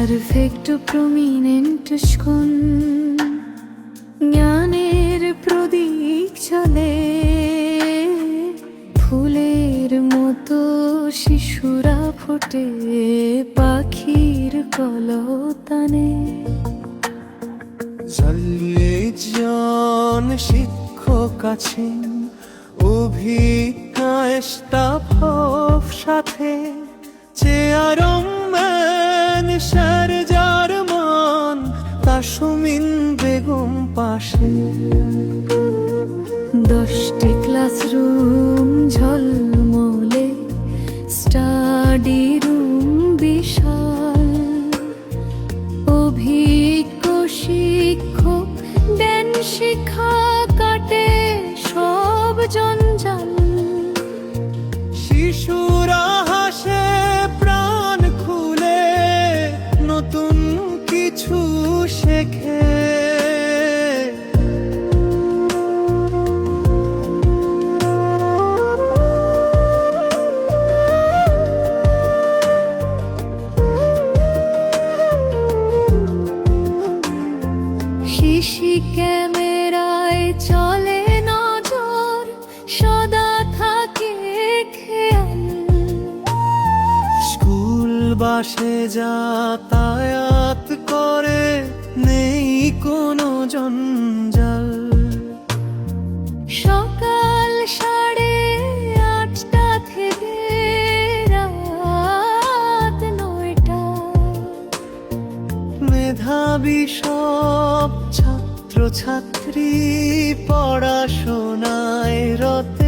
perfekto prominente skun জ্ঞানের প্রদীপ চলে ফুলের মতো শিশুরা ফোটে পাখির কলতানে জ্বালিয়ে জন শিক্ষক আছেন অভিজ্ঞ স্টাফ সাথে চেয়ারং ম্যান স্যার জার্মান তাসমিন বেগম পাশে 10টি ক্লাসরুম ঝলমলে স্টাডি রুম বিশাল অভিজ্ঞ শিক্ষক দেন শিক্ষা কাটে সব জঞ্জাল শিশুরা হাসে প্রাণ খুলে নতুন কিছু শেখে শিশি ক্যামেরায় চলে নজর সদা থাকে খেয়াল স্কুল বাসে যাতায়াত করে নেই কোনো জঞ্জাল সকাল 8:30 থেকে রাত 9টা মেধাবী সব ছাত্র ছাত্রী পড়াশোনায় রত